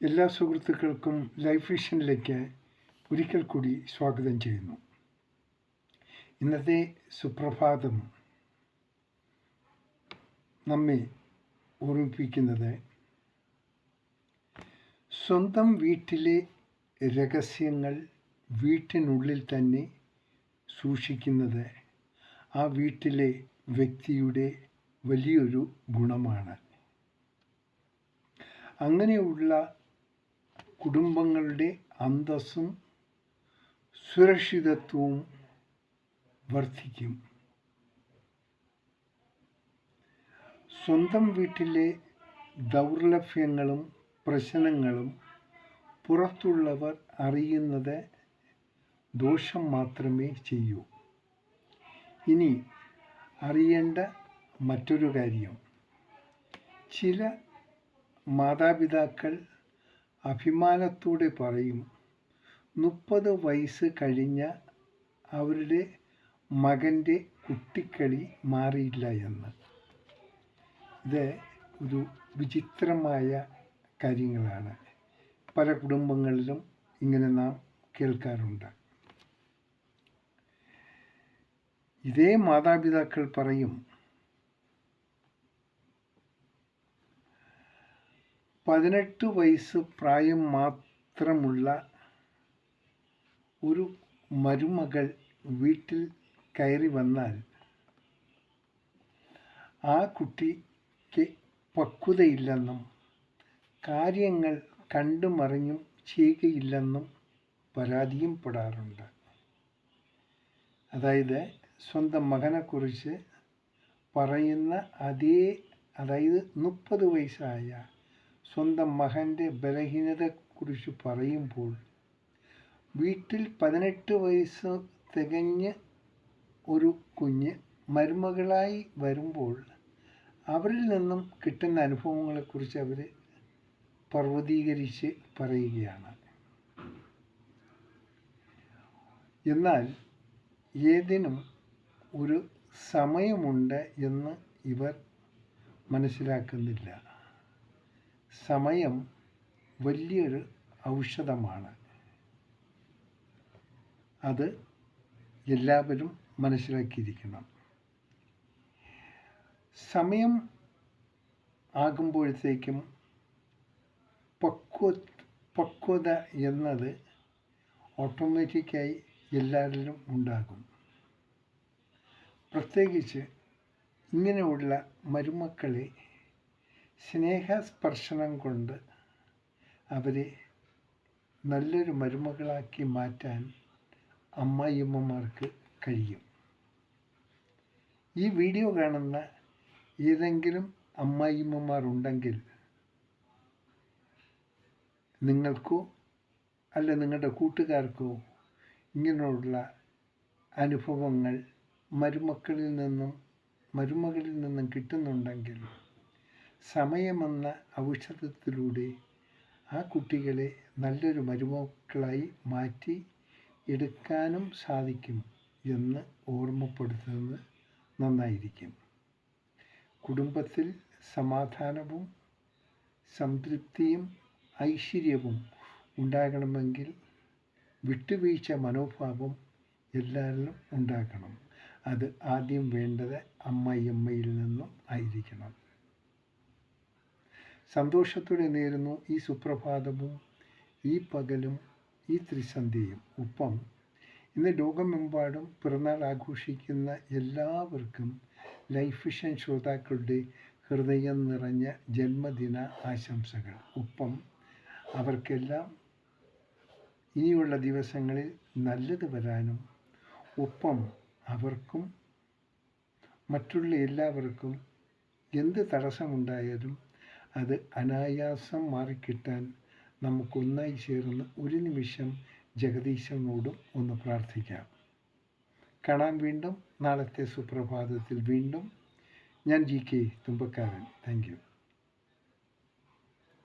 എല്ലാ സുഹൃത്തുക്കൾക്കും ലൈഫ് വിഷനിലേക്ക് ഒരിക്കൽ കൂടി സ്വാഗതം ചെയ്യുന്നു. ഇന്നത്തെ സുപ്രഭാതം നമ്മെ ഓർമ്മിപ്പിക്കുന്നത് സ്വന്തം വീട്ടിലെ രഹസ്യങ്ങൾ വീട്ടിനുള്ളിൽ തന്നെ സൂക്ഷിക്കുന്നത് ആ വീട്ടിലെ വ്യക്തിയുടെ വലിയൊരു ഗുണമാണ്. അങ്ങനെയുള്ള കുടുംബങ്ങളുടെ അന്തസ്സും സുരക്ഷിതത്വവും വർദ്ധിക്കും. സ്വന്തം വീട്ടിലെ ദൗർലഭ്യങ്ങളും പ്രശ്നങ്ങളും പുറത്തുള്ളവർ അറിയുന്നത് ദോഷം മാത്രമേ ചെയ്യൂ. ഇനി അറിയേണ്ട മറ്റൊരു കാര്യം, ചില മാതാപിതാക്കൾ അഭിമാനത്തോടെ പറയും 30 വയസ്സ് കഴിഞ്ഞ അവരുടെ മകൻ്റെ കുട്ടിക്കളി മാറിയില്ല എന്ന്. ഇത് ഒരു വിചിത്രമായ കാര്യങ്ങളാണ്. പല കുടുംബങ്ങളിലും ഇങ്ങനെ നാം കേൾക്കാറുണ്ട്. ഇതേ മാതാപിതാക്കൾ പറയും 18 വയസ്സ് പ്രായം മാത്രമുള്ള ഒരു മരുമകൾ വീട്ടിൽ കയറി വന്നാൽ ആ കുട്ടിക്ക് പക്വതയില്ലെന്നും കാര്യങ്ങൾ കണ്ടുമറിഞ്ഞും ചെയ്യുകയില്ലെന്നും പരാതിയും പെടാറുണ്ട്. അതായത് സ്വന്തം മകനെക്കുറിച്ച് പറയുന്ന അതായത് 30 വയസ്സായ സ്വന്തം മകൻ്റെ ബലഹീനതയെക്കുറിച്ച് പറയുമ്പോൾ വീട്ടിൽ 18 വയസ്സ് തികഞ്ഞ് ഒരു കുഞ്ഞ് മരുമകളായി വരുമ്പോൾ അവരിൽ നിന്നും കിട്ടുന്ന അനുഭവങ്ങളെക്കുറിച്ച് അവർ പർവ്വതീകരിച്ച് പറയുകയാണ്. എന്നാൽ ഏതിനും ഒരു സമയമുണ്ട് എന്ന് ഇവർ മനസ്സിലാക്കുന്നില്ല. സമയം വലിയൊരു ഔഷധമാണ്. അത് എല്ലാവരും മനസ്സിലാക്കിയിരിക്കണം. സമയം ആകുമ്പോഴത്തേക്കും പക്വത എന്നത് ഓട്ടോമാറ്റിക്കായി എല്ലാവരിലും ഉണ്ടാകും. പ്രത്യേകിച്ച് ഇങ്ങനെയുള്ള മരുമക്കളെ സ്നേഹസ്പർശനം കൊണ്ട് അവരെ നല്ലൊരു മരുമകളാക്കി മാറ്റാൻ അമ്മായിയമ്മമാർക്ക് കഴിയും. ഈ വീഡിയോ കാണുന്ന ഏതെങ്കിലും അമ്മായിയമ്മമാരുണ്ടെങ്കിൽ നിങ്ങൾക്കോ അല്ല നിങ്ങളുടെ കൂട്ടുകാർക്കോ ഇങ്ങനെയുള്ള അനുഭവങ്ങൾ മരുമകളിൽ നിന്നും കിട്ടുന്നുണ്ടെങ്കിൽ സമയമെന്ന ഔഷധത്തിലൂടെ ആ കുട്ടികളെ നല്ലൊരു മരുമക്കളായി മാറ്റി എടുക്കാനും സാധിക്കും എന്ന് ഓർമ്മപ്പെടുത്തുന്നത് നന്നായിരിക്കും. കുടുംബത്തിൽ സമാധാനവും സംതൃപ്തിയും ഐശ്വര്യവും ഉണ്ടാകണമെങ്കിൽ വിട്ടുവീഴ്ച മനോഭാവം എല്ലാവരിലും ഉണ്ടാകണം. അത് ആദ്യം വേണ്ടത് അമ്മയിൽ നിന്നും ആയിരിക്കണം. സന്തോഷത്തോടെ നേരുന്നു ഈ സുപ്രഭാതവും ഈ പകലും ഈ ത്രിസന്ധ്യയും. ഒപ്പം ഇന്ന് ലോകമെമ്പാടും പിറന്നാൾ ആഘോഷിക്കുന്ന എല്ലാവർക്കും ലൈഫ് വിഷൻ ശ്രോതാക്കളുടെ ഹൃദയം നിറഞ്ഞ ജന്മദിന ആശംസകൾ. ഒപ്പം അവർക്കെല്ലാം ഇനിയുള്ള ദിവസങ്ങളിൽ നല്ലത് വരാനും ഒപ്പം അവർക്കും മറ്റുള്ള എല്ലാവർക്കും എന്ത് തടസ്സമുണ്ടായാലും അത് അനായാസം മാറിക്കിട്ടാൻ നമുക്കൊന്നായി ചേർന്ന് ഒരു നിമിഷം ജഗദീശനോടും ഒന്ന് പ്രാർത്ഥിക്കാം. കാണാം വീണ്ടും നാളത്തെ സുപ്രഭാതത്തിൽ. വീണ്ടും ഞാൻ GK തുമ്പക്കാരൻ. Thank you.